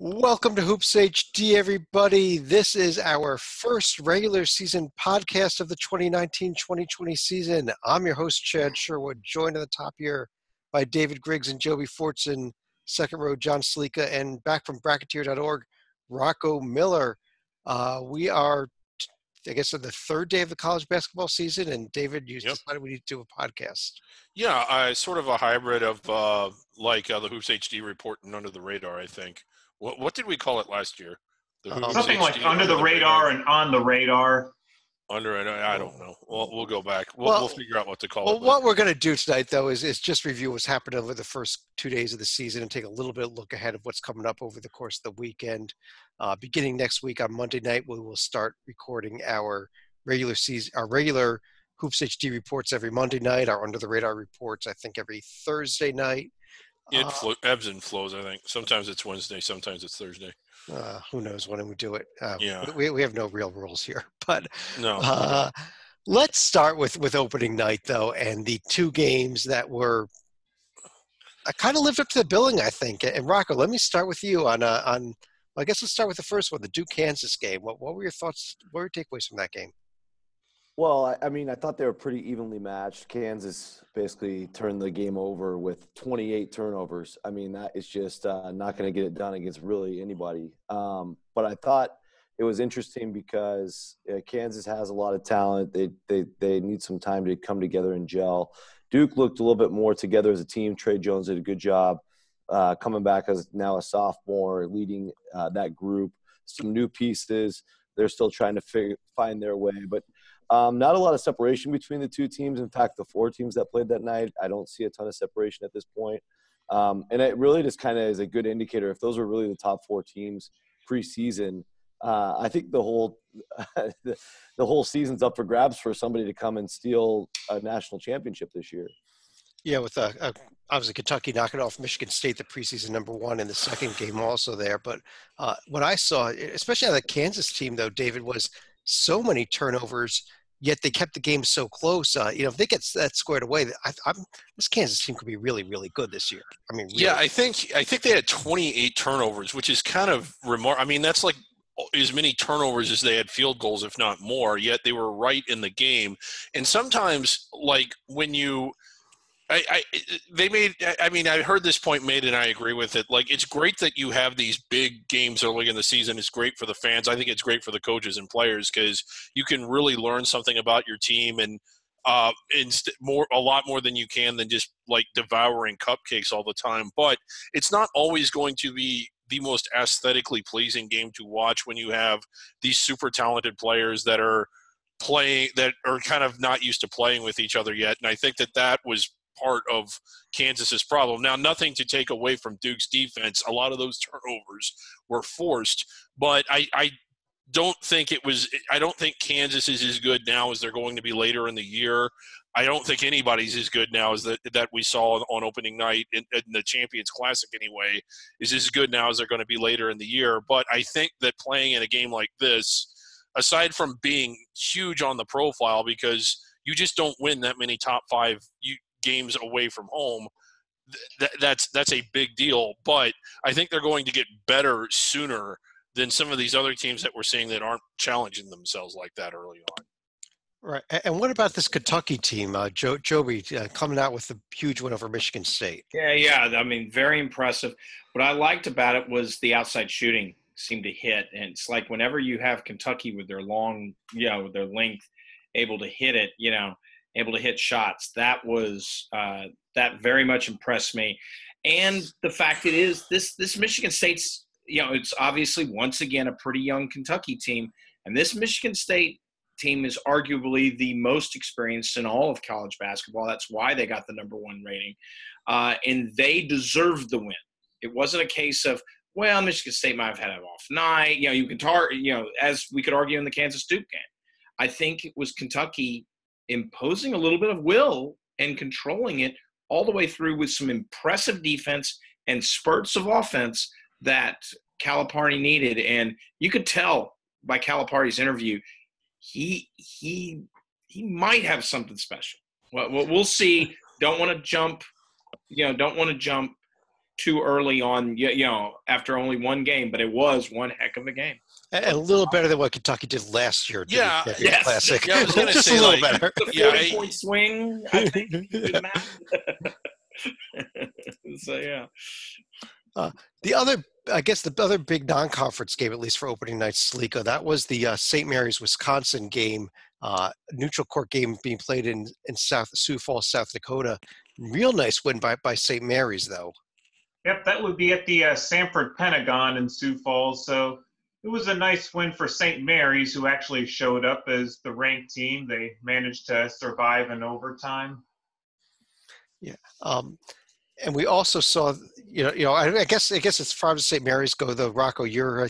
Welcome to Hoops HD, everybody. This is our first regular season podcast of the 2019-2020 season. I'm your host, Chad Sherwood, joined at the top here by David Griggs and Joby Fortson, second row, John Salika, and back from Bracketeer.org, Rocco Miller. We are, I guess, on the third day of the college basketball season, and David, you decided we need to do a podcast. Yeah, sort of a hybrid of the Hoops HD report and Under the Radar, I think. What did we call it last year? Something HD, like Under the Radar and On the Radar. I don't know. We'll go back. We'll figure out what to call it. Well, what we're going to do tonight, though, is just review what's happened over the first 2 days of the season and take a little bit of look ahead of what's coming up over the course of the weekend. Beginning next week on Monday night, we will start recording our regular Hoops HD reports every Monday night, our Under the Radar reports, I think, every Thursday night. It ebbs and flows, I think. Sometimes it's Wednesday, sometimes it's Thursday. Who knows when we do it. Yeah. We have no real rules here. But no. Let's start with opening night, though, and the two games that were kind of lived up to the billing, I think. And Rocco, let me start with you on I guess let's start with the first one, the Duke-Kansas game. What were your thoughts? What were your takeaways from that game? Well, I thought they were pretty evenly matched. Kansas basically turned the game over with 28 turnovers. That is just not going to get it done against really anybody. But I thought it was interesting because Kansas has a lot of talent. They need some time to come together and gel. Duke looked a little bit more together as a team. Trey Jones did a good job coming back as now a sophomore, leading that group. Some new pieces. They're still trying to find their way, but not a lot of separation between the two teams. In fact, the four teams that played that night, I don't see a ton of separation at this point. And it really just kind of is a good indicator. If those were really the top four teams preseason, I think the whole season's up for grabs for somebody to come and steal a national championship this year. Yeah, with obviously Kentucky knocking off Michigan State, the preseason number one, in the second game also there. But what I saw, especially on the Kansas team, though, David, was so many turnovers, yet they kept the game so close. If they get that squared away, this Kansas team could be really, really good this year. Really. Yeah, I think they had 28 turnovers, which is kind of remarkable. That's like as many turnovers as they had field goals, if not more, yet they were right in the game. And sometimes, like, when you – I heard this point made, and I agree with it. Like, it's great that you have these big games early in the season. It's great for the fans. I think it's great for the coaches and players because you can really learn something about your team and a lot more than you can than just like devouring cupcakes all the time. But it's not always going to be the most aesthetically pleasing game to watch when you have these super talented players that are playing, that are kind of not used to playing with each other yet. And I think that was part of Kansas's problem. Now, nothing to take away from Duke's defense. A lot of those turnovers were forced, but I don't think Kansas is as good now as they're going to be later in the year. I don't think anybody's as good now as that we saw on opening night in the Champions Classic anyway, is as good now as they're going to be later in the year. But I think that playing in a game like this, aside from being huge on the profile, because you just don't win that many top five games away from home, that's a big deal. But I think they're going to get better sooner than some of these other teams that we're seeing that aren't challenging themselves like that early on. Right. And what about this Kentucky team, Joby, coming out with a huge win over Michigan State? Yeah. Very impressive. What I liked about it was the outside shooting seemed to hit. And it's like whenever you have Kentucky with their long, with their length, able to hit it, able to hit shots. That was that very much impressed me. And the fact it is this Michigan State's, it's obviously once again a pretty young Kentucky team. And this Michigan State team is arguably the most experienced in all of college basketball. That's why they got the number one rating. And they deserved the win. It wasn't a case of, well, Michigan State might have had an off night. You can as we could argue in the Kansas Duke game. I think it was Kentucky imposing a little bit of will and controlling it all the way through with some impressive defense and spurts of offense that Calipari needed. And you could tell by Calipari's interview, he might have something special. Well, we'll see. Don't want to jump too early on, after only one game, but it was one heck of a game. And a little better than what Kentucky did last year. Yeah, yes. Classic. Yeah, I was going to Just say, a little like, better. The 40-point swing, I think. So, yeah. The other big non-conference game, at least for opening night, Sliko, that was the St. Mary's Wisconsin game, neutral court game being played in Sioux Falls, South Dakota. Real nice win by St. Mary's, though. Yep, that would be at the Sanford Pentagon in Sioux Falls. So it was a nice win for St. Mary's, who actually showed up as the ranked team. They managed to survive in overtime. Yeah. And we also saw, I guess as far as St. Mary's go, though, Rocco, you're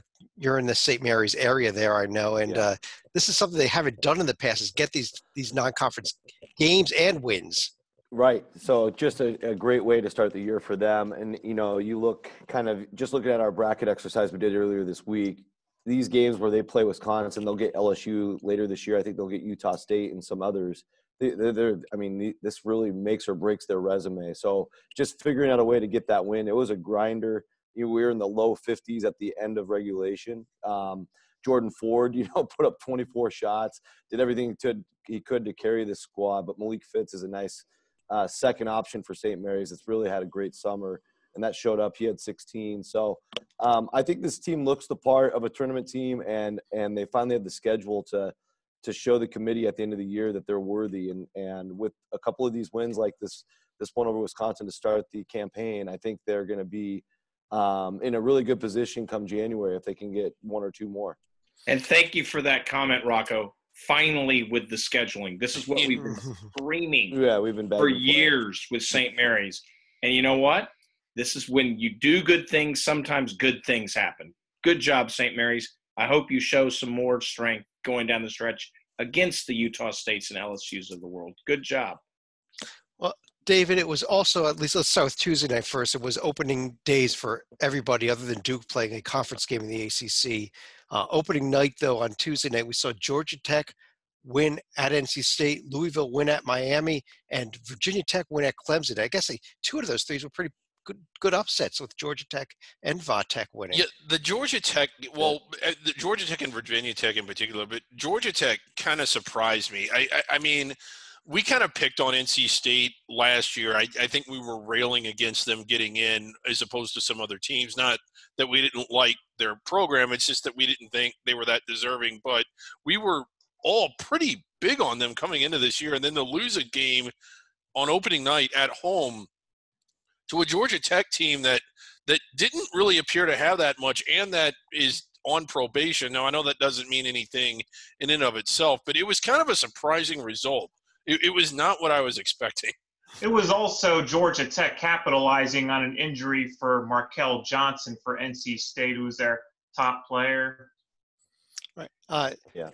in the St. Mary's area there, I know, and this is something they haven't done in the past: is get these non-conference games and wins. Right. So just a great way to start the year for them. And, you look just looking at our bracket exercise we did earlier this week, these games where they play Wisconsin, they'll get LSU later this year. I think they'll get Utah State and some others. This really makes or breaks their resume. So just figuring out a way to get that win. It was a grinder. We were in the low 50s at the end of regulation. Jordan Ford, put up 24 shots, did everything he could to carry this squad. But Malik Fitz is a nice second option for St. Mary's. It's really had a great summer, and that showed up. He had 16. So I think this team looks the part of a tournament team, and they finally have the schedule to show the committee at the end of the year that they're worthy. And with a couple of these wins like this one over Wisconsin to start the campaign, I think they're going to be in a really good position come January if they can get one or two more. And thank you for that comment, Rocco. Finally, with the scheduling, this is what we've been screaming we've been for years with St. Mary's. And you know what? This is when you do good things, sometimes good things happen. Good job, St. Mary's. I hope you show some more strength going down the stretch against the Utah States and LSUs of the world. Good job. Well, David, it was also, at least let's start with Tuesday night first. It was opening days for everybody other than Duke playing a conference game in the ACC. Opening night, though, on Tuesday night, we saw Georgia Tech win at NC State, Louisville win at Miami, and Virginia Tech win at Clemson. I guess two of those three were pretty good upsets with Georgia Tech and Va Tech winning. Yeah, the Georgia Tech and Virginia Tech in particular, but Georgia Tech kind of surprised me. I mean, we kind of picked on NC State last year. I think we were railing against them getting in as opposed to some other teams. Not that we didn't like their program. It's just that we didn't think they were that deserving. But we were all pretty big on them coming into this year. And then to lose a game on opening night at home to a Georgia Tech team that didn't really appear to have that much and that is on probation. Now, I know that doesn't mean anything in and of itself, but it was kind of a surprising result. It was not what I was expecting. It was also Georgia Tech capitalizing on an injury for Markel Johnson for NC State, who was their top player. Right. Yeah.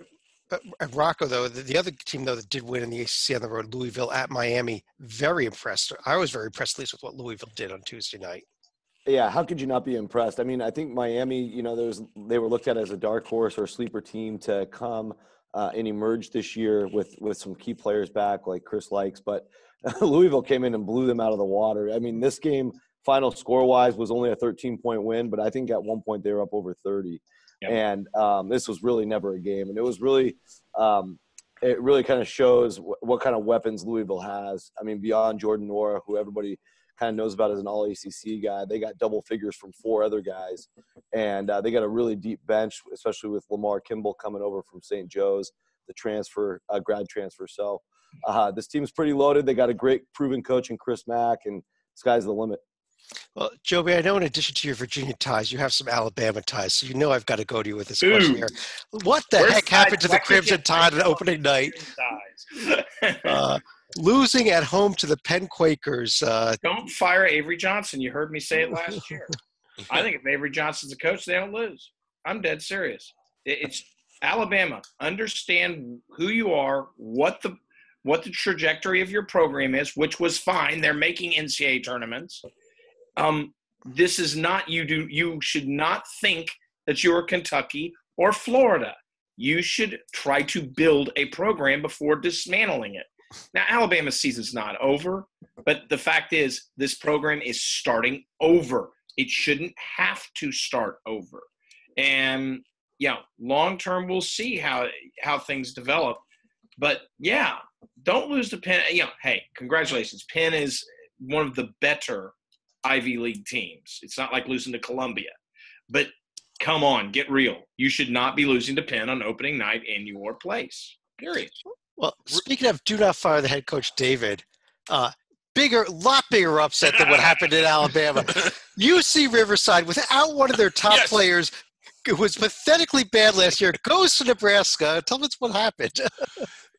But Rocco, though, the other team, though, that did win in the ACC on the road, Louisville at Miami, very impressed. I was very impressed, at least, with what Louisville did on Tuesday night. Yeah, how could you not be impressed? I mean, I think Miami, they were looked at as a dark horse or a sleeper team to come and emerge this year with some key players back like Chris Likes, but Louisville came in and blew them out of the water. I mean, this game, final score-wise, was only a 13-point win, but I think at one point they were up over 30. Yep. And this was really never a game. And it was really it really kind of shows what kind of weapons Louisville has. I mean, beyond Jordan Nwora, who everybody kind of knows about as an all-ACC guy, they got double figures from four other guys. And they got a really deep bench, especially with Lamar Kimball coming over from St. Joe's, the transfer, grad transfer. So this team's pretty loaded. They got a great proven coach in Chris Mack, and sky's the limit. Well, Joby, I know in addition to your Virginia ties, you have some Alabama ties, so you know I've got to go to you with this question here. What the heck happened to the Crimson Tide on opening night? Losing at home to the Penn Quakers. Don't fire Avery Johnson. You heard me say it last year. I think if Avery Johnson's the coach, they don't lose. I'm dead serious. It's Alabama. Understand who you are, what the trajectory of your program is, which was fine. They're making NCAA tournaments. This is not you should not think that you're Kentucky or Florida. You should try to build a program before dismantling it. Now, Alabama's season's not over, but the fact is this program is starting over. It shouldn't have to start over. And, long term, we'll see how things develop. But, don't lose to Penn. Hey, congratulations. Penn is one of the better Ivy League teams. It's not like losing to Columbia. But come on, get real. You should not be losing to Penn on opening night in your place, period. Well, speaking of do not fire the head coach, David, lot bigger upset than what happened in Alabama. UC Riverside, without one of their top players, it was pathetically bad last year, goes to Nebraska. Tell us what happened.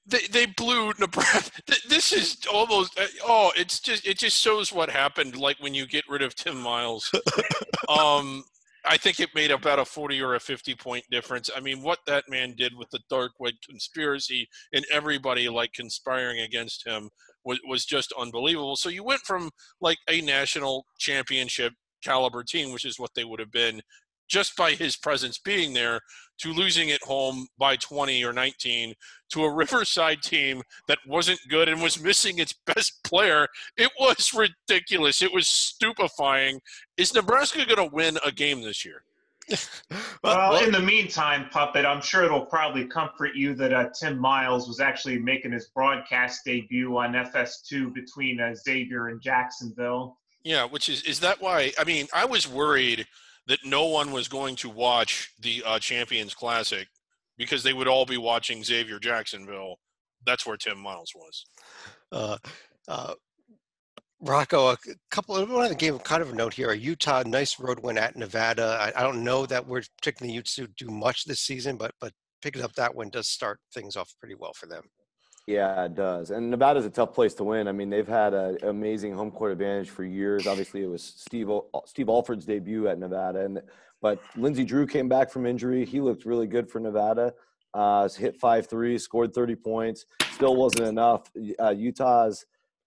They blew Nebraska. This is almost it just shows what happened. Like when you get rid of Tim Miles, I think it made about a 40 or a 50-point difference. I mean, what that man did with the dark web conspiracy and everybody like conspiring against him was just unbelievable. So you went from like a national championship caliber team, which is what they would have been just by his presence being there, to losing at home by 20 or 19 to a Riverside team that wasn't good and was missing its best player. It was ridiculous. It was stupefying. Is Nebraska going to win a game this year? Well, in the meantime, Puppet, I'm sure it'll probably comfort you that Tim Miles was actually making his broadcast debut on FS2 between Xavier and Jacksonville. Yeah, which is that why? I mean, I was worried that no one was going to watch the Champions Classic because they would all be watching Xavier Jacksonville. That's where Tim Miles was. Rocco, one other game, kind of a note here. Utah, nice road win at Nevada. I don't know that we're particularly Utes to do much this season, but picking up that win does start things off pretty well for them. Yeah, it does. And Nevada's a tough place to win. I mean, they've had an amazing home court advantage for years. Obviously, it was Steve Alford's debut at Nevada. But Lindsey Drew came back from injury. He looked really good for Nevada. Hit 5 threes, scored 30 points. Still wasn't enough. Utah's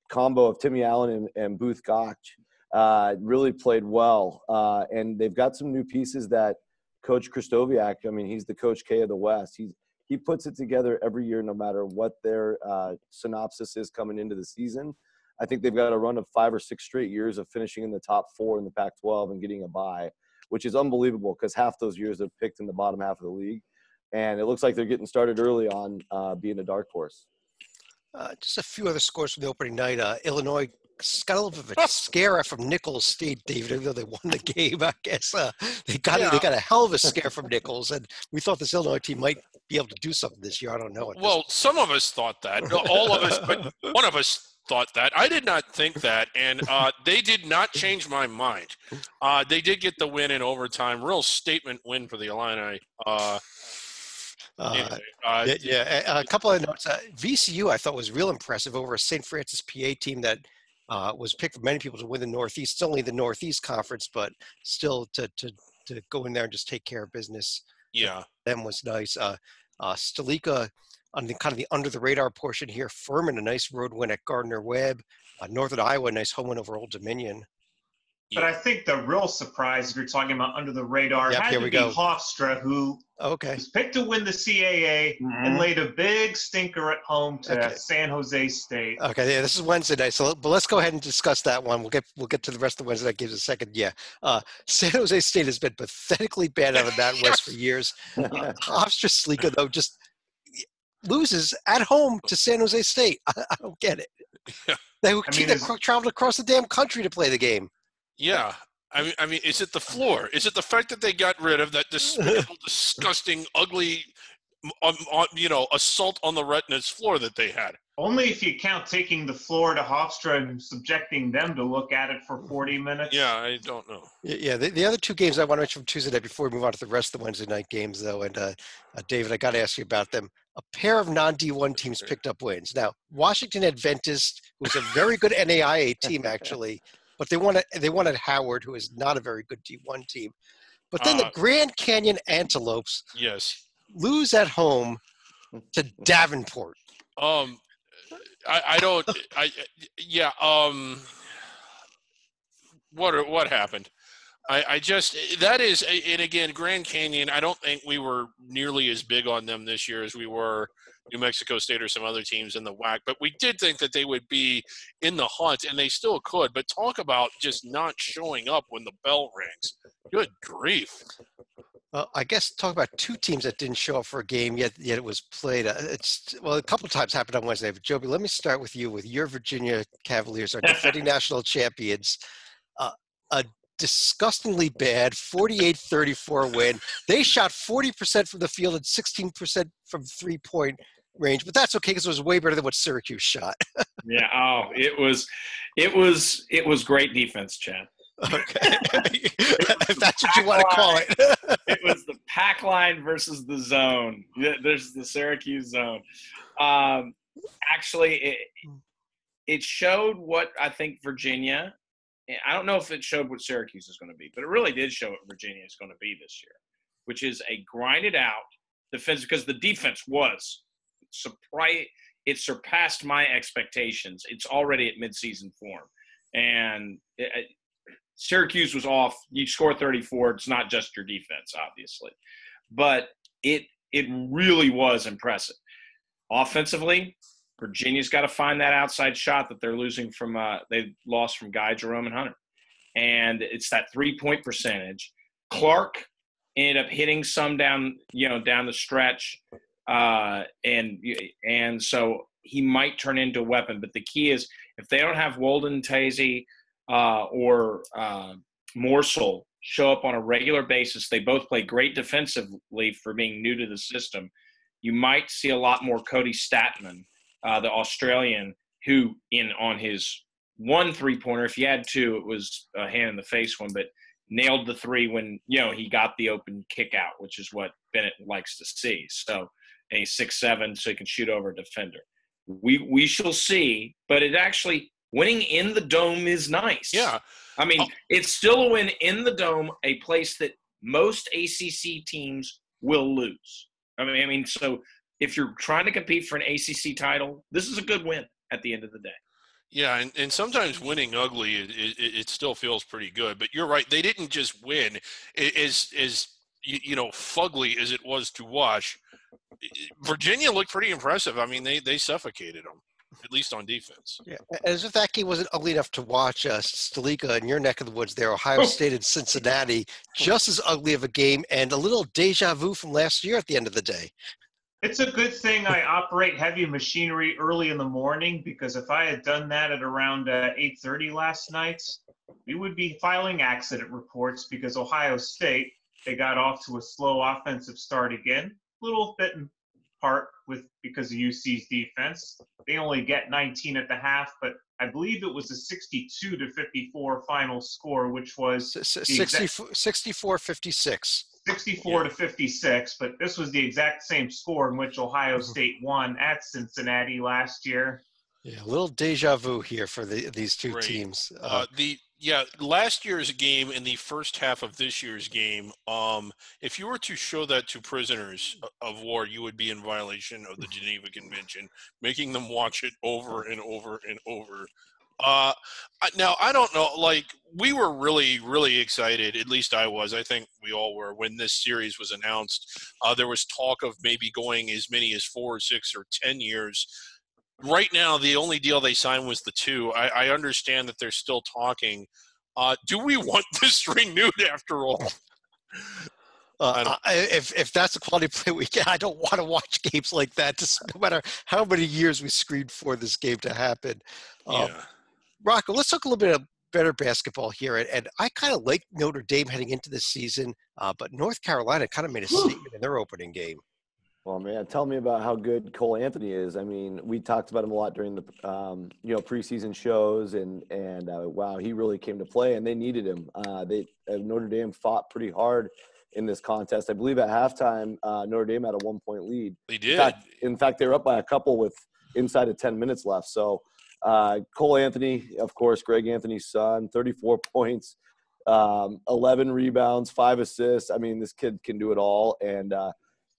combo of Timmy Allen and Booth Gotch really played well. And they've got some new pieces that Coach Krzyztowiak, I mean, he's the Coach K of the West. He puts it together every year, no matter what their synopsis is coming into the season. I think they've got a run of 5 or 6 straight years of finishing in the top 4 in the Pac-12 and getting a bye, which is unbelievable because half those years they're picked in the bottom half of the league. And it looks like they're getting started early on being a dark horse. Just a few other scores from the opening night. Illinois got a little bit of a scare from Nichols State, David, even though they won the game. I guess they got a hell of a scare from Nichols, and we thought this Illinois team might be able to do something this year. I don't know. Well, some of us thought that. All of us, but one of us thought that. I did not think that, and they did not change my mind. They did get the win in overtime. Real statement win for the Illini. A couple of notes. VCU, I thought, was real impressive over a St. Francis PA team that was picked for many people to win the Northeast. It's only the Northeast Conference, but still to go in there and just take care of business. Yeah, them was nice. Stalika on the kind of the under the radar portion here. Furman, a nice road win at Gardner Webb. Northern Iowa, a nice home win over Old Dominion. But I think the real surprise, if you're talking about under the radar, had to be Hofstra, who was picked to win the CAA and laid a big stinker at home to San Jose State. Okay, yeah, this is Wednesday night, but let's go ahead and discuss that one. We'll get to the rest of the Wednesday night games in a second. Yeah, San Jose State has been pathetically bad out of that West for years. Hofstra Stalika, though, just loses at home to San Jose State. I don't get it. They traveled across the damn country to play the game. Yeah, I mean, is it the floor? Is it the fact that they got rid of that disgusting, ugly, assault on the retinas floor that they had? Only if you count taking the floor to Hofstra and subjecting them to look at it for 40 minutes. Yeah, I don't know. Yeah, the other two games I want to mention from Tuesday night before we move on to the rest of the Wednesday night games, though, and David, I got to ask you about them. A pair of non-D1 teams picked up wins. Now, Washington Adventist, who's a very good NAIA team, actually, but they won at Howard, who is not a very good D1 team. But then the Grand Canyon Antelopes lose at home to Davenport. What happened? I just that is, and again, Grand Canyon. I don't think we were nearly as big on them this year as we were New Mexico State or some other teams in the WAC. But we did think that they would be in the hunt, and they still could. But talk about just not showing up when the bell rings. Good grief! Well, I guess talk about two teams that didn't show up for a game yet it was played. A couple of times happened on Wednesday. But Joby, let me start with you with your Virginia Cavaliers, our defending national champions. A disgustingly bad 48-34 win. They shot 40% from the field and 16% from 3-point range, but that's okay because it was way better than what Syracuse shot. Yeah. Oh, it was great defense, Chad. Okay. If that's what you want to call it. It was the pack line versus the zone. There's the Syracuse zone. Actually, it showed what I think Virginia – I don't know if it showed what Syracuse is going to be, but it really did show what Virginia is going to be this year, which is a grinded out defense, because the defense was surprise. It surpassed my expectations. It's already at midseason form. And Syracuse was off. You score 34. It's not just your defense, obviously. But it really was impressive. Offensively, Virginia's got to find that outside shot that they're losing from they lost from Guy, Jerome, and Hunter. And it's that 3-point percentage. Clark ended up hitting some down the stretch. And so he might turn into a weapon. But the key is, if they don't have Walden Tazy or Morsel show up on a regular basis, they both play great defensively for being new to the system. You might see a lot more Cody Statman, the Australian, who on his 1 3-pointer, if he had 2, it was a hand in the face one, but nailed the 3 when, he got the open kick out, which is what Bennett likes to see. So a 6'7", so he can shoot over a defender. We shall see, but it actually, winning in the Dome is nice. Yeah. I mean, it's still a win in the Dome, a place that most ACC teams will lose. I mean, so if you're trying to compete for an ACC title, this is a good win at the end of the day. Yeah, and sometimes winning ugly, it still feels pretty good. But you're right; they didn't just win. As fugly as it was to watch, Virginia looked pretty impressive. I mean, they suffocated them, at least on defense. Yeah, as if that game wasn't ugly enough to watch, Stalika, in your neck of the woods there, Ohio State and Cincinnati, just as ugly of a game, and a little deja vu from last year at the end of the day. It's a good thing I operate heavy machinery early in the morning, because if I had done that at around 8:30 last night, we would be filing accident reports, because Ohio State, they got off to a slow offensive start again, a little bit in part because of UC's defense. They only get 19 at the half, but I believe it was a 62-54 final score, which was 64-56. 64-56, but this was the exact same score in which Ohio State won at Cincinnati last year. Yeah, a little deja vu here for these two teams. Last year's game and the first half of this year's game, if you were to show that to prisoners of war, you would be in violation of the Geneva Convention, making them watch it over and over and over. Now, I don't know, we were really, really excited, at least I was, I think we all were, when this series was announced. There was talk of maybe going as many as 4 or 6 or 10 years. Right now, the only deal they signed was the 2. I understand that they're still talking. Do we want this renewed after all? If that's the quality play we get, I don't want to watch games like that, no matter how many years we screamed for this game to happen. Rocco, let's talk a little bit of better basketball here. And I kind of like Notre Dame heading into this season, but North Carolina kind of made a statement in their opening game. Well, man, tell me about how good Cole Anthony is. I mean, we talked about him a lot during the preseason shows, and wow, he really came to play, and they needed him. Notre Dame fought pretty hard in this contest. I believe at halftime, Notre Dame had a 1-point lead. They did. In fact, they were up by a couple with inside of 10 minutes left. So Cole Anthony, of course, Greg Anthony's son, 34 points, 11 rebounds, 5 assists. I mean, this kid can do it all. And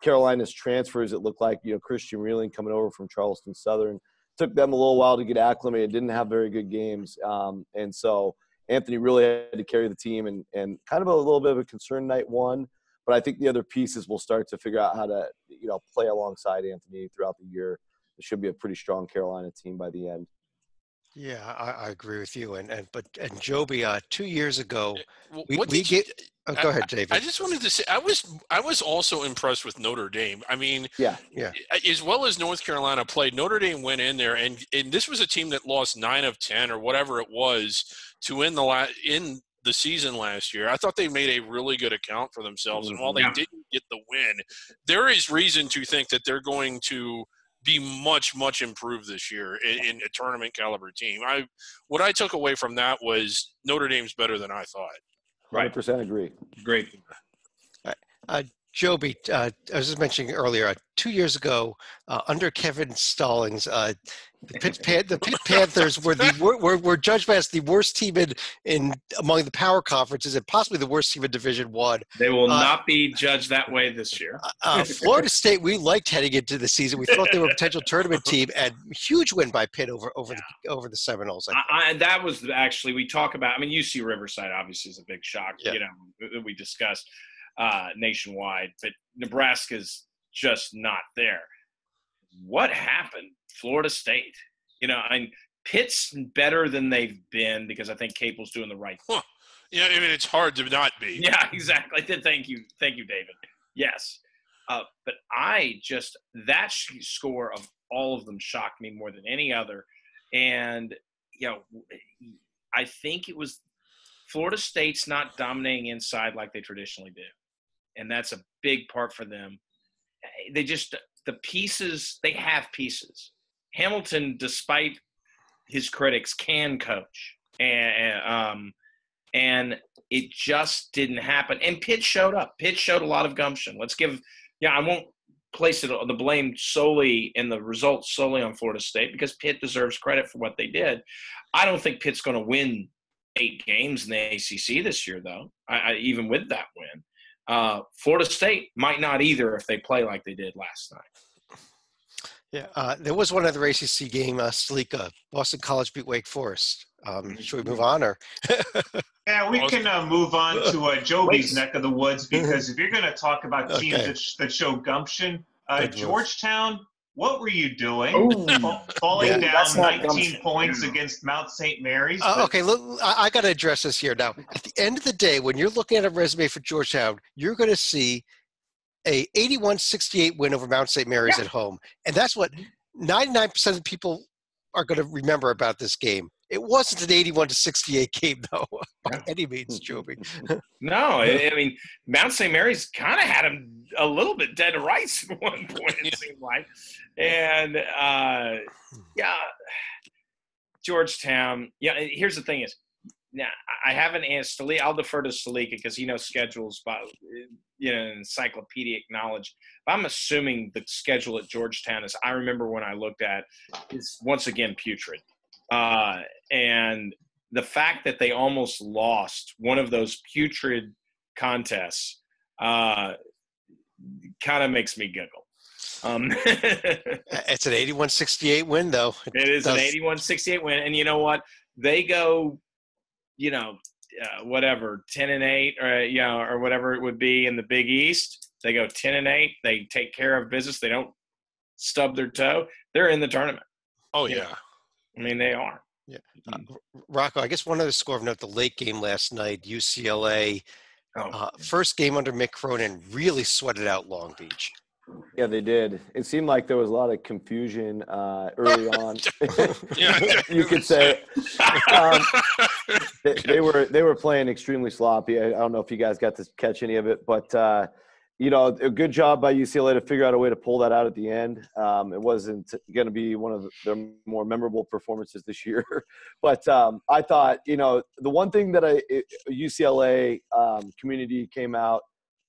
Carolina's transfers, it looked like, Christian Reeling coming over from Charleston Southern, took them a little while to get acclimated, didn't have very good games. And so Anthony really had to carry the team and kind of a little bit of a concern night one. But I think the other pieces will start to figure out how to, play alongside Anthony throughout the year. It should be a pretty strong Carolina team by the end. Yeah, I agree with you. And Joby, 2 years ago, What we did you, get. Oh, go ahead, David. I just wanted to say I was also impressed with Notre Dame. I mean, yeah. As well as North Carolina played, Notre Dame went in there, and this was a team that lost 9 of 10 or whatever it was to in the season last year. I thought they made a really good account for themselves, and while they didn't get the win, there is reason to think that they're going to be much, much improved this year in a tournament caliber team. What I took away from that was Notre Dame's better than I thought. 100% agree. Great. Joby, I was just mentioning earlier, 2 years ago, under Kevin Stallings, the Pitt Panthers were judged as the worst team in among the power conferences and possibly the worst team in Division I. They will not be judged that way this year. Florida State, we liked heading into the season. We thought they were a potential tournament team, and huge win by Pitt over the Seminoles. That was actually, we talk about, UC Riverside obviously is a big shock, we discussed nationwide, but Nebraska's just not there. What happened? Florida State, Pitt's better than they've been because I think Capel's doing the right thing. Yeah, it's hard to not be. Yeah, exactly. Thank you, David. Yes, but that score of all of them shocked me more than any other, and I think it was Florida State's not dominating inside like they traditionally do, and that's a big part for them. They have pieces. Hamilton, despite his critics, can coach, and it just didn't happen. And Pitt showed up. Pitt showed a lot of gumption. I won't place the blame solely and the results solely on Florida State because Pitt deserves credit for what they did. I don't think Pitt's going to win 8 games in the ACC this year, though. Even with that win, Florida State might not either if they play like they did last night. Yeah, there was one other ACC game, Boston College beat Wake Forest. Should we move on? Or Yeah, we can move on to Joby's neck of the woods because if you're going to talk about teams that show gumption, Georgetown, what were you doing? Falling down 19 points against Mount St. Mary's. Okay, look, I got to address this here. Now, at the end of the day, when you're looking at a resume for Georgetown, you're going to see a 81-68 win over Mount St. Mary's at home. And that's what 99% of the people are going to remember about this game. It wasn't an 81-68 game, though, by any means, Joby. No, Mount St. Mary's kind of had him a little bit dead to rights at one point, it seemed like. And, Georgetown. Yeah, here's the thing is, now I haven't asked Salika. I'll defer to Salika because he knows schedules by, encyclopedic knowledge. But I'm assuming the schedule at Georgetown, as I remember when I looked at, is once again putrid. And the fact that they almost lost one of those putrid contests kind of makes me giggle. It's an 81-68 win, though. It is an 81-68 win. And you know what? They go, whatever, 10-8 or whatever it would be in the Big East. They go 10-8. They take care of business. They don't stub their toe. They're in the tournament. Oh, yeah. They are. Yeah. Rocco, I guess one other score of note, the late game last night, UCLA, first game under Mick Cronin, really sweated out Long Beach. Yeah, they did. It seemed like there was a lot of confusion early on. You could say they were playing extremely sloppy. I don't know if you guys got to catch any of it, but a good job by UCLA to figure out a way to pull that out at the end. It wasn't going to be one of their more memorable performances this year, but I thought the one thing that UCLA community came out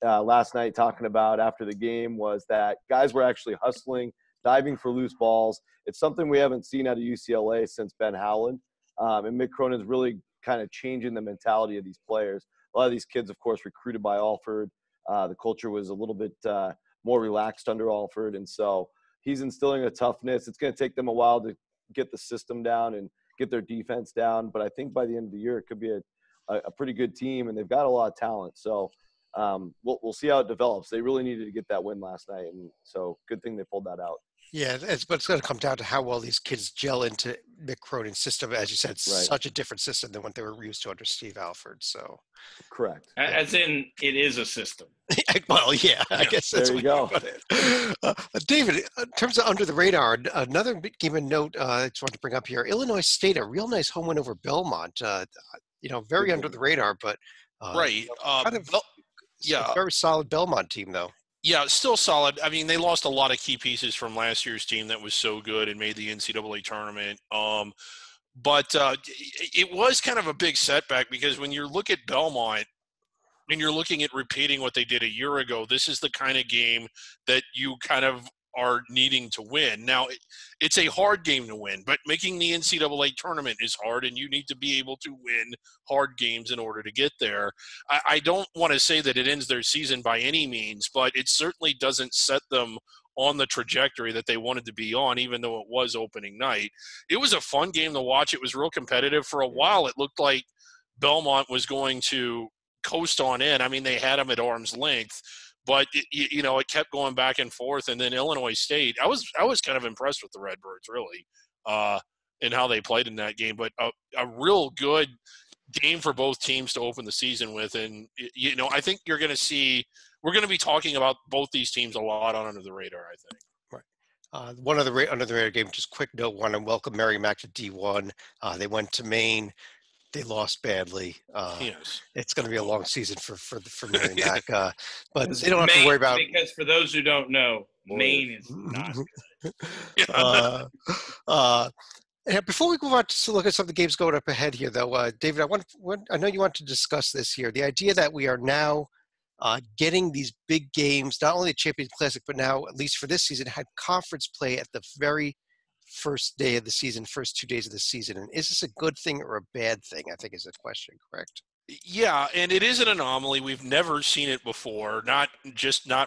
last night talking about after the game was that guys were actually hustling, diving for loose balls. It's something we haven't seen out of UCLA since Ben Howland. And Mick Cronin's really kind of changing the mentality of these players. A lot of these kids, of course, recruited by Alford. The culture was a little bit more relaxed under Alford. And so he's instilling a toughness. It's going to take them a while to get the system down and get their defense down. But I think by the end of the year, it could be a pretty good team, and they've got a lot of talent. So we'll see how it develops. They really needed to get that win last night, and so good thing they pulled that out. Yeah, but it's going to come down to how well these kids gel into Mick Cronin's system. As you said, it's such a different system than what they were used to under Steve Alford. So, correct. As in, it is a system. Well, yeah, I guess that's there you go. David, in terms of under the radar, another game of note I just wanted to bring up here: Illinois State, a real nice home win over Belmont. Very under the radar, but right. Kind of, a very solid Belmont team, though. Yeah, still solid. I mean, they lost a lot of key pieces from last year's team that was so good and made the NCAA tournament. But it was kind of a big setback because when you look at Belmont and you're looking at repeating what they did a year ago, this is the kind of game that you kind of are needing to win. Now, it's a hard game to win, but making the NCAA tournament is hard, and you need to be able to win hard games in order to get there. I don't want to say that it ends their season by any means, but it certainly doesn't set them on the trajectory that they wanted to be on, even though it was opening night. It was a fun game to watch. It was real competitive. For a while, it looked like Belmont was going to coast on in. I mean, they had them at arm's length, but it kept going back and forth. And then Illinois State, I was kind of impressed with the Redbirds, really, and how they played in that game. But a real good game for both teams to open the season with. And I think we're going to be talking about both these teams a lot on Under the Radar, I think. Right. One other Under the Radar game, just quick note, want to welcome Merrimack to D1. They went to Maine. They lost badly. Yes. It's going to be a long season for Merrimack, but they don't have to worry about. Because for those who don't know, Maine is not good. And before we move on to look at some of the games going up ahead here, though, David, I know you want to discuss this here. The idea that we are now getting these big games, not only the Champions Classic, but now, at least for this season, had conference play at the very first day of the season, first 2 days of the season. And is this a good thing or a bad thing, I think is the question, correct? Yeah, and it is an anomaly. We've never seen it before, not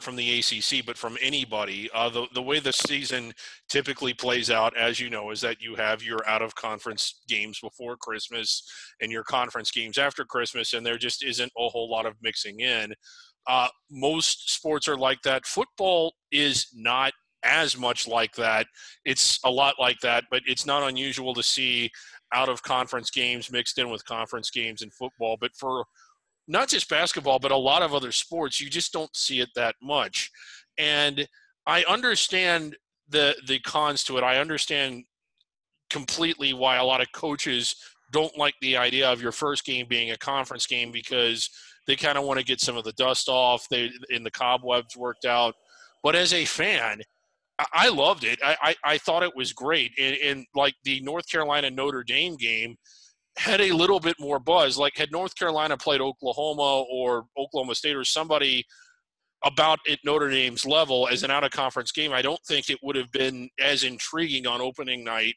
from the ACC, but from anybody. The way the season typically plays out, as you know, is that you have your out-of-conference games before Christmas and your conference games after Christmas, and there just isn't a whole lot of mixing in. Most sports are like that. Football is not as much like that. It's a lot like that, but it's not unusual to see out-of-conference games mixed in with conference games in football. But for not just basketball, but a lot of other sports, you just don't see it that much. And I understand the cons to it. I understand completely why a lot of coaches don't like the idea of your first game being a conference game, because they kind of want to get some of the dust off, and the cobwebs worked out. But as a fan, I loved it. I thought it was great. And like the North Carolina Notre Dame game had a little bit more buzz. Like, had North Carolina played Oklahoma or Oklahoma State or somebody about at Notre Dame's level as an out-of-conference game, I don't think it would have been as intriguing on opening night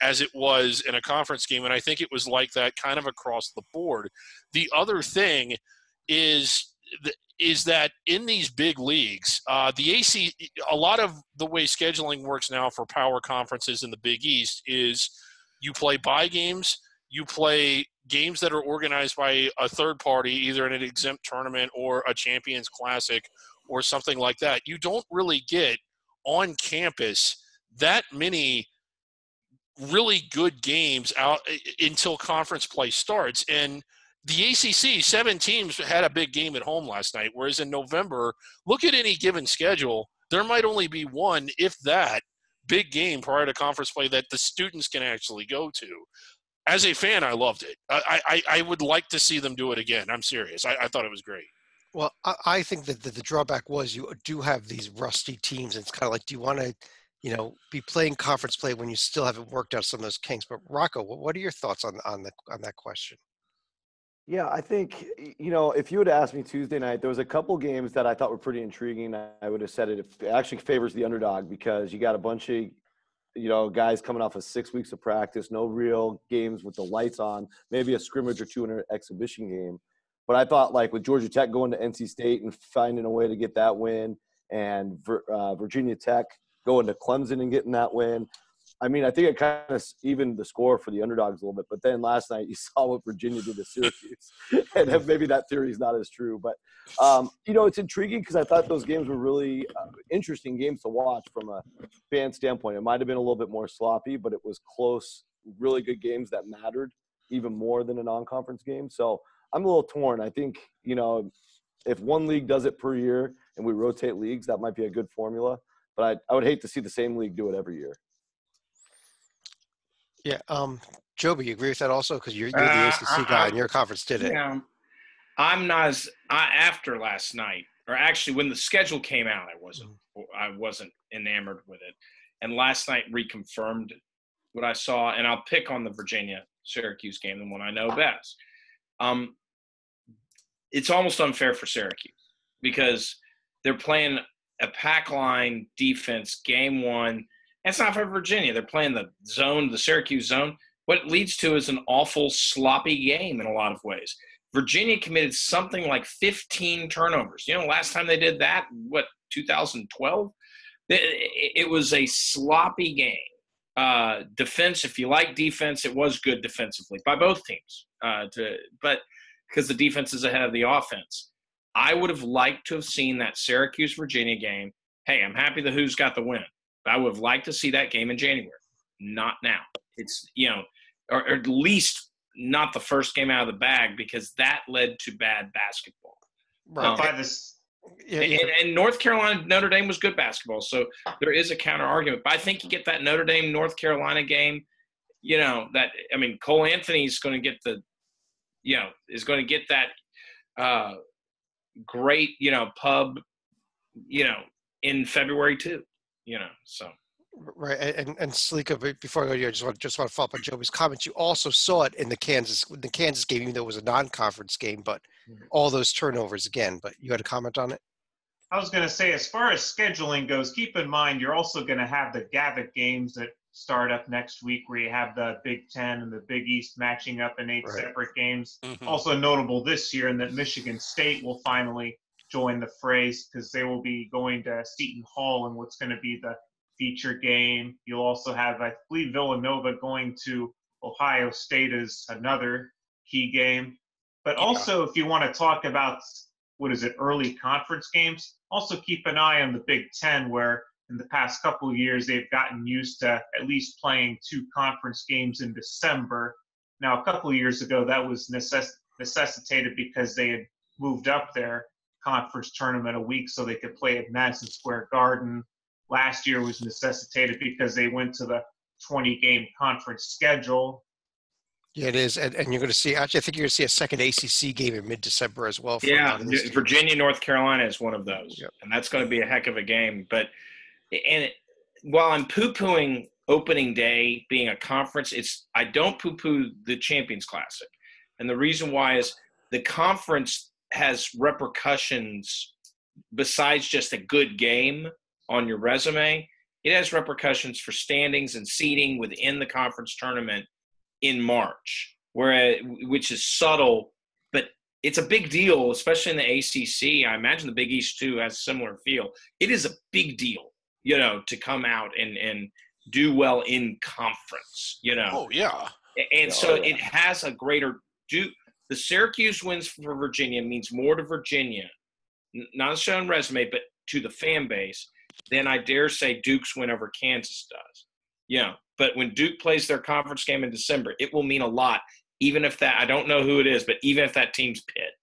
as it was in a conference game. And I think it was like that kind of across the board. The other thing is that in these big leagues, the AC, a lot of the way scheduling works now for power conferences in the Big East is you play bye games, you play games that are organized by a third party, either in an exempt tournament or a Champions Classic or something like that. You don't really get on campus that many really good games out until conference play starts. And the ACC, 7 teams had a big game at home last night, whereas in November, look at any given schedule, there might only be one, if that, big game prior to conference play that the students can actually go to. As a fan, I loved it. I would like to see them do it again. I'm serious. I thought it was great. Well, I think that the drawback was you do have these rusty teams. And it's kind of like, do you want to, be playing conference play when you still haven't worked out some of those kinks? But Rocco, what are your thoughts on that question? Yeah, I think, if you would have asked me Tuesday night, there was a couple games that I thought were pretty intriguing. I would have said it actually favors the underdog, because you got a bunch of, guys coming off of 6 weeks of practice, no real games with the lights on, maybe a scrimmage or two in an exhibition game. But I thought, like, with Georgia Tech going to NC State and finding a way to get that win, and Virginia Tech going to Clemson and getting that win, I mean, I think it kind of evened the score for the underdogs a little bit. But then last night you saw what Virginia did to Syracuse. And maybe that theory is not as true. But, it's intriguing because I thought those games were really interesting games to watch from a fan standpoint. It might have been a little bit more sloppy, but it was close, really good games that mattered even more than a non-conference game. So I'm a little torn. I think, if one league does it per year and we rotate leagues, that might be a good formula. But I would hate to see the same league do it every year. Yeah. Joby, you agree with that also? Because you're the ACC guy and your conference did it. I'm not as after last night, or actually when the schedule came out, I wasn't enamored with it. And last night reconfirmed what I saw, and I'll pick on the Virginia-Syracuse game, the one I know best. It's almost unfair for Syracuse because they're playing a pack line defense game one. That's not for Virginia. They're playing the zone, the Syracuse zone. What it leads to is an awful, sloppy game in a lot of ways. Virginia committed something like 15 turnovers. Last time they did that, 2012? It was a sloppy game. Defense, if you like defense, it was good defensively by both teams. But because the defense is ahead of the offense. I would have liked to have seen that Syracuse-Virginia game. Hey, I'm happy the Who's got the win. But I would have liked to see that game in January. Not now. It's, or at least not the first game out of the bag because that led to bad basketball. Right. By this, and North Carolina, Notre Dame was good basketball. So there is a counter argument. But I think you get that Notre Dame, North Carolina game, Cole Anthony's going to get is going to get that great, pub, in February too, so. Right. And Salika, before I go to you, I just want to follow up on Joey's comments. You also saw it in the Kansas game, even though it was a non-conference game, but all those turnovers again. But you had a comment on it? I was going to say, as far as scheduling goes, keep in mind you're also going to have the Gavitt games that start up next week where you have the Big Ten and the Big East matching up in 8 separate games. Mm-hmm. Also notable this year in that Michigan State will finally join the fray because they will be going to Seton Hall in what's going to be the feature game. You'll also have, I believe, Villanova going to Ohio State as another key game. But also, if you want to talk about, early conference games, also keep an eye on the Big Ten where in the past couple of years, they've gotten used to at least playing 2 conference games in December. Now, a couple of years ago, that was necessitated because they had moved up their conference tournament a week so they could play at Madison Square Garden. Last year was necessitated because they went to the 20-game conference schedule. Yeah, it is. And you're going to see – actually, I think you're going to see a second ACC game in mid-December as well. Virginia, North Carolina is one of those. Yep. And that's going to be a heck of a game. But – while I'm poo-pooing opening day being a conference, I don't poo-poo the Champions Classic. And the reason why is the conference has repercussions besides just a good game on your resume. It has repercussions for standings and seeding within the conference tournament in March, which is subtle, but it's a big deal, especially in the ACC. I imagine the Big East, too, has a similar feel. It is a big deal. To come out and do well in conference, Oh, yeah. And so it has a greater – the Syracuse wins for Virginia means more to Virginia, not a shown resume, but to the fan base, than I dare say Duke's win over Kansas does. But when Duke plays their conference game in December, it will mean a lot, even if that – I don't know who it is, but even if that team's Pitt,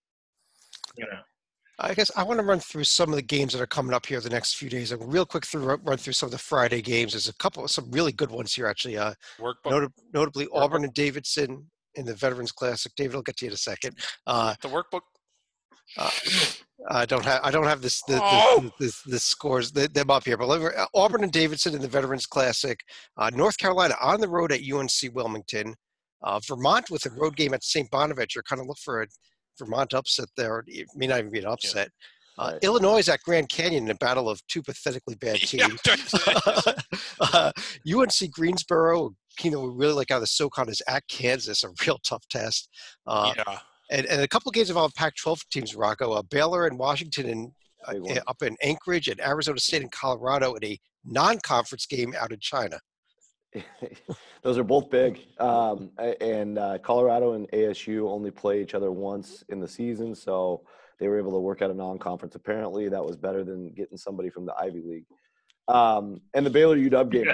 I guess I want to run through some of the games that are coming up here the next few days. Real quick run through some of the Friday games. There's some really good ones here, actually. Notably, Auburn and Davidson in the Veterans Classic. David, I'll get to you in a second. The workbook. I don't have the scores them up here, but Auburn and Davidson in the Veterans Classic. North Carolina on the road at UNC Wilmington. Vermont with a road game at St. Bonaventure. Kind of look for a Vermont upset there. It may not even be an upset. Right. Illinois is at Grand Canyon in a battle of 2 pathetically bad teams. UNC Greensboro, we really like how the SoCon is at Kansas, a real tough test. And a couple of games involve Pac-12 teams, Rocco. Baylor and Washington up in Anchorage, and Arizona State and Colorado in a non-conference game out in China. Those are both big. And Colorado and ASU only play each other once in the season, so they were able to work out a non-conference. Apparently, that was better than getting somebody from the Ivy League. And the Baylor UW game,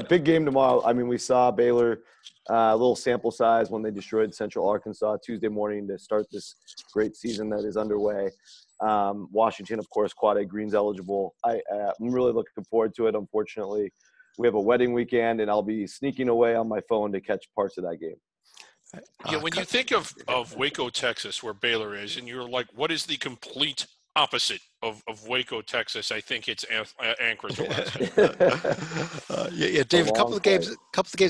big game tomorrow. I mean, we saw Baylor, a little sample size when they destroyed Central Arkansas Tuesday morning to start this great season that is underway. Washington, of course, Quad A Greens eligible. I'm really looking forward to it. Unfortunately, we have a wedding weekend, and I'll be sneaking away on my phone to catch parts of that game. Yeah, when you think of Waco, Texas, where Baylor is, and you're like, what is the complete opposite of Waco, Texas? I think it's Anchorage, Alaska. Yeah, Dave. A couple of games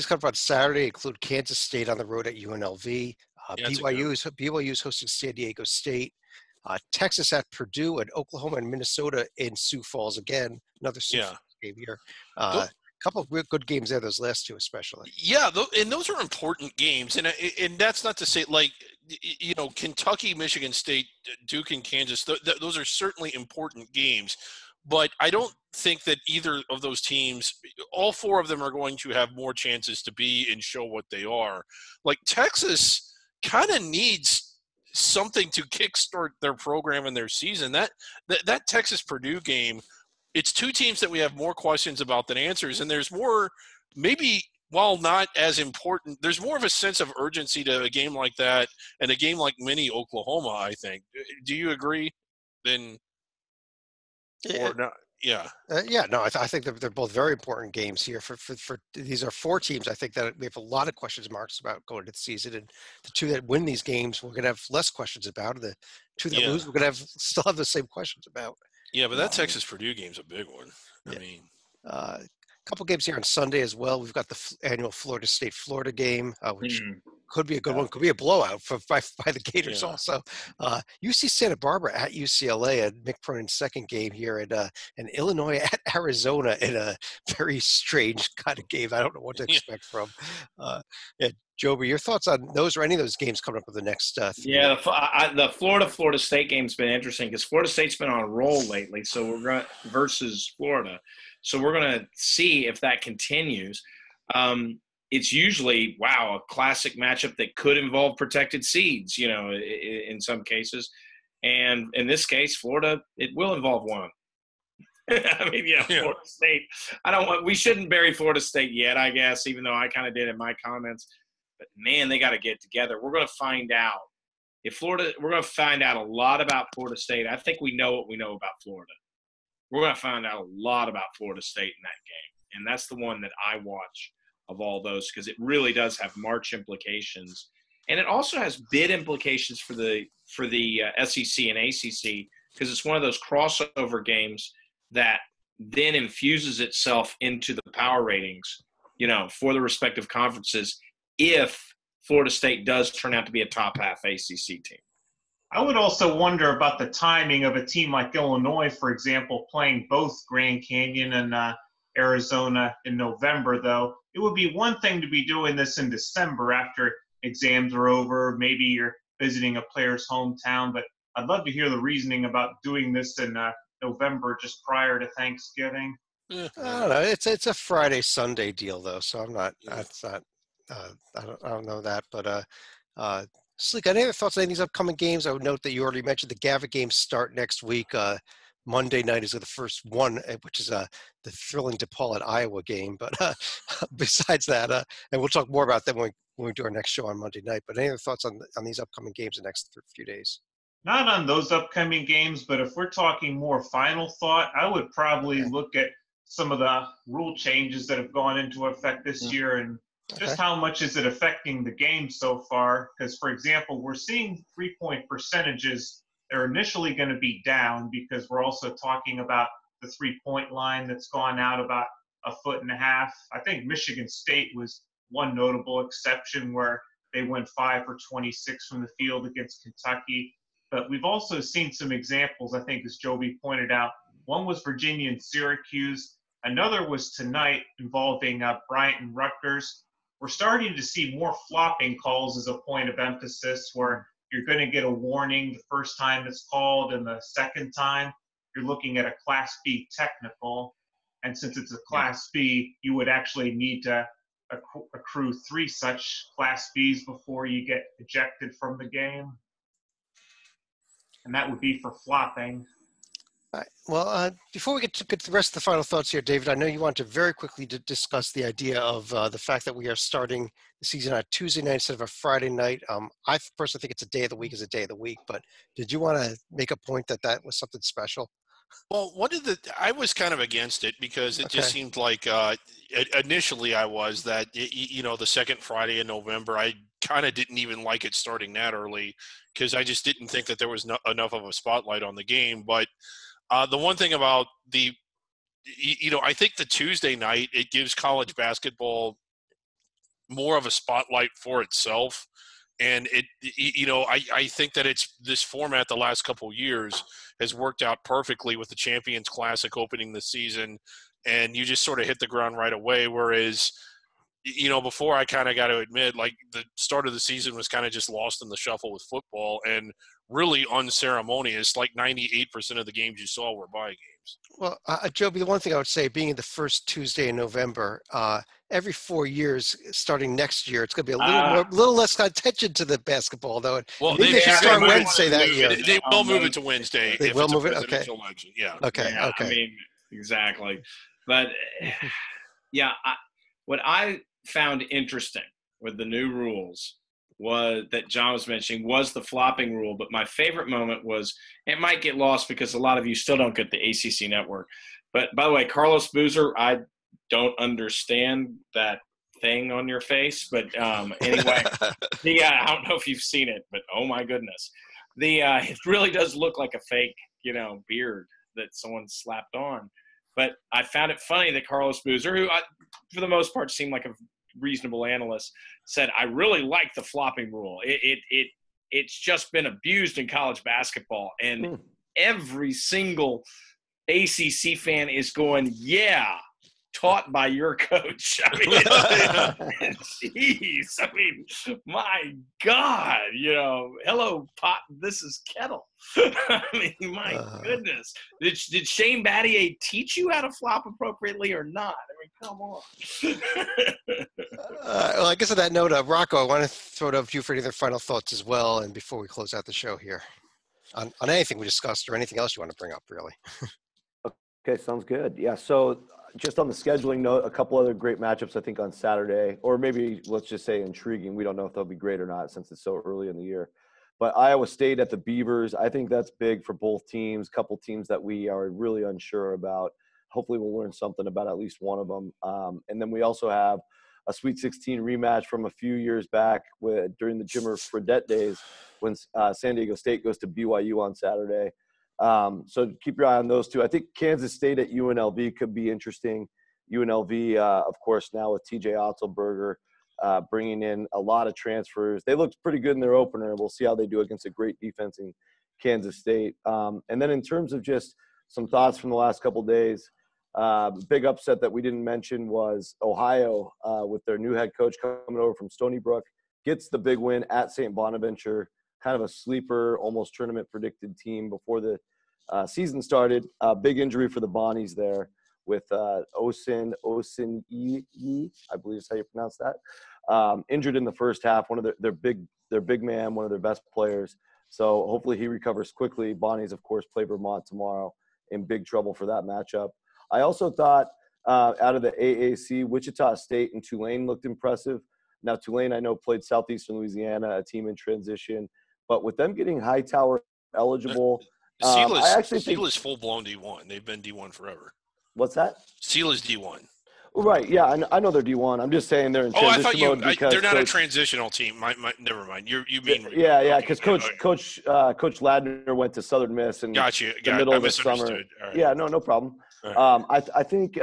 come up on Saturday include Kansas State on the road at UNLV. BYU is hosting San Diego State. Texas at Purdue, and Oklahoma and Minnesota in Sioux Falls again. Another Sioux Falls game here. A couple of real good games there, those last two especially. Yeah, and those are important games, and that's not to say like Kentucky, Michigan State, Duke, and Kansas. Those are certainly important games, but I don't think that either of those teams, all four of them, are going to have more chances to be and show what they are. Like Texas kind of needs something to kickstart their program and their season. That Texas Purdue game, it's two teams that we have more questions about than answers, and there's more, maybe while not as important, there's more of a sense of urgency to a game like that and a game like mini Oklahoma, I think. Do you agree? Or not? Yeah. I think they're both very important games here. For these are four teams. I think that we have a lot of questions marks about going into the season, and the two that win these games, we're going to have less questions about. And the two that lose, we're going to still have the same questions about. Yeah, but that Texas Purdue game's a big one. Yeah. I mean, a couple games here on Sunday as well. We've got the annual Florida State-Florida game, which could be a good one. Could be a blowout by the Gators also. UC Santa Barbara at UCLA, and Mick Cronin's second game here, and Illinois at Arizona in a very strange kind of game. I don't know what to expect from. Joby, your thoughts on those or any of those games coming up in the next the Florida State game's been interesting because Florida State's been on a roll lately, so we're going versus Florida. So we're going to see if that continues. It's usually, a classic matchup that could involve protected seeds, in some cases. And in this case, Florida, it will involve one. I mean, Florida State. We shouldn't bury Florida State yet, I guess, even though I kind of did in my comments. But, man, they got to get together. We're going to find out. We're going to find out a lot about Florida State. I think we know what we know about Florida. We're going to find out a lot about Florida State in that game. And that's the one that I watch of all those because it really does have March implications. And it also has bid implications for the SEC and ACC because it's one of those crossover games that then infuses itself into the power ratings, for the respective conferences if Florida State does turn out to be a top half ACC team. I would also wonder about the timing of a team like Illinois, for example, playing both Grand Canyon and Arizona in November, though. It would be one thing to be doing this in December after exams are over. Maybe you're visiting a player's hometown, but I'd love to hear the reasoning about doing this in November just prior to Thanksgiving. I don't know. It's a Friday Sunday deal though, so I'm not. That's not. I don't know that, but Sleek, any other thoughts on any of these upcoming games? I would note that you already mentioned the Gavitt games start next week. Monday night is the first one, which is the thrilling DePaul at Iowa game. But besides that, and we'll talk more about that when we do our next show on Monday night. But any other thoughts on these upcoming games in the next few days? Not on those upcoming games, but if we're talking more final thought, I would probably look at some of the rule changes that have gone into effect this year and just how much is it affecting the game so far. Because, for example, we're seeing three-point percentages. They're initially going to be down because we're also talking about the three-point line that's gone out about 1.5 feet. I think Michigan State was one notable exception where they went 5 for 26 from the field against Kentucky. But we've also seen some examples, I think, as Joby pointed out. One was Virginia and Syracuse. Another was tonight involving Bryant and Rutgers. We're starting to see more flopping calls as a point of emphasis where you're going to get a warning the first time it's called, and the second time you're looking at a Class B technical. And since it's a Class B, you would actually need to accrue 3 such Class Bs before you get ejected from the game. And that would be for flopping. All right. Well, before we get to the rest of the final thoughts here, David, I know you want to very quickly discuss the idea of the fact that we are starting the season on Tuesday night instead of a Friday night. I personally think it's a day of the week is a day of the week, but did you want to make a point that was something special? Well, I was kind of against it because it just seemed like initially I was that, the second Friday in November, I kind of didn't even like it starting that early because I just didn't think that there was enough of a spotlight on the game. But the one thing about I think the Tuesday night, it gives college basketball more of a spotlight for itself. And I think that it's this format the last couple of years has worked out perfectly with the Champions Classic opening the season, and you just sort of hit the ground right away. Whereas, before I kind of got to admit, like the start of the season was kind of just lost in the shuffle with football and really unceremonious. Like 98% of the games you saw were bye games. Well, Joby, the one thing I would say, being the first Tuesday in November, every 4 years, starting next year, it's going to be a little less attention to the basketball, though. Well, they should start Wednesday that year. They will move it to Wednesday. They will move it. Okay. Election. Yeah. Okay. Yeah, okay. I mean, exactly. But yeah, what I found interesting with the new rules was that John was mentioning was the flopping rule. But my favorite moment was, it might get lost because a lot of you still don't get the ACC network. But by the way, Carlos Boozer, I don't understand that thing on your face. But anyway, I don't know if you've seen it, but oh my goodness. It really does look like a fake, beard that someone slapped on. But I found it funny that Carlos Boozer, who for the most part seemed like a reasonable analyst, said, I really like the flopping rule. It's just been abused in college basketball. And every single ACC fan is going, yeah, taught by your coach. I mean, jeez. I mean, my God, hello, pot, this is kettle. I mean, my goodness. Did Shane Battier teach you how to flop appropriately or not? I mean, come on. Well, I guess on that note, Rocco, I want to throw it over to you for any other final thoughts as well, and before we close out the show here, on anything we discussed or anything else you want to bring up, really. Okay, sounds good. Yeah, so just on the scheduling note, a couple other great matchups, I think, on Saturday, or maybe let's just say intriguing. We don't know if they'll be great or not since it's so early in the year. But Iowa State at the Beavers, I think that's big for both teams, couple teams that we are really unsure about. Hopefully we'll learn something about at least one of them. And then we also have a Sweet 16 rematch from a few years back during the Jimmer Fredette days when San Diego State goes to BYU on Saturday. So keep your eye on those two. I think Kansas State at UNLV could be interesting. UNLV, of course, now with TJ Otzelberger, bringing in a lot of transfers. They looked pretty good in their opener. We'll see how they do against a great defense in Kansas State. And then in terms of just some thoughts from the last couple of days, big upset that we didn't mention was Ohio with their new head coach coming over from Stony Brook, gets the big win at St. Bonaventure, kind of a sleeper, almost tournament predicted team before the season started. Big injury for the Bonnies there with Osin Yi, I believe is how you pronounce that. Injured in the first half, one of their big man, one of their best players. So hopefully he recovers quickly. Bonnies, of course, play Vermont tomorrow, in big trouble for that matchup. I also thought out of the AAC, Wichita State and Tulane looked impressive. Now, Tulane, I know, played Southeastern Louisiana, a team in transition. But with them getting Hightower eligible, I actually think Sela's full-blown D1. They've been D1 forever. What's that? Sela's D1. Right, yeah, I know they're D1. I'm just saying they're in transition mode because they're not a transitional team. Never mind. You mean yeah, because Coach Ladner went to Southern Miss and the middle of the summer. Right. Yeah, no problem. Right. I think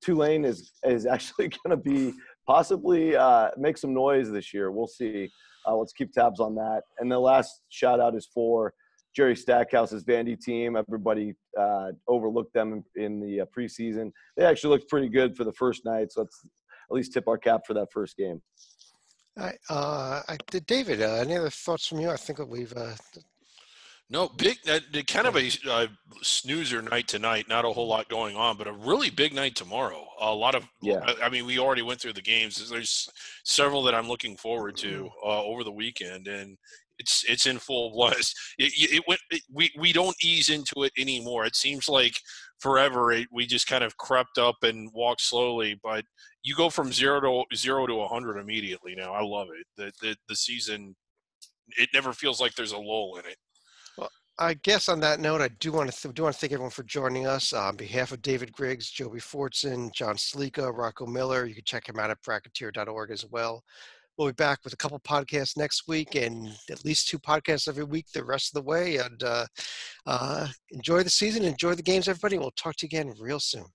Tulane is actually going to be possibly make some noise this year. We'll see. Let's keep tabs on that. And the last shout out is for Jerry Stackhouse's Vandy team. Everybody overlooked them in the preseason. They actually looked pretty good for the first night, so let's at least tip our cap for that first game. All right. David, any other thoughts from you? I think that we've No, big, kind of a snoozer night tonight. Not a whole lot going on, but a really big night tomorrow. A lot of, Yeah. I mean, we already went through the games. There's several that I'm looking forward to over the weekend, and it's in full blast. We don't ease into it anymore. It seems like forever we just kind of crept up and walked slowly, but you go from 0 to 100 immediately now. I love it. The season, it never feels like there's a lull in it. I guess on that note, I do want to thank everyone for joining us. On behalf of David Griggs, Joby Fortson, John Slika, Rocco Miller, you can check him out at bracketeer.org as well. We'll be back with a couple podcasts next week and at least 2 podcasts every week the rest of the way. And enjoy the season, enjoy the games, everybody. We'll talk to you again real soon.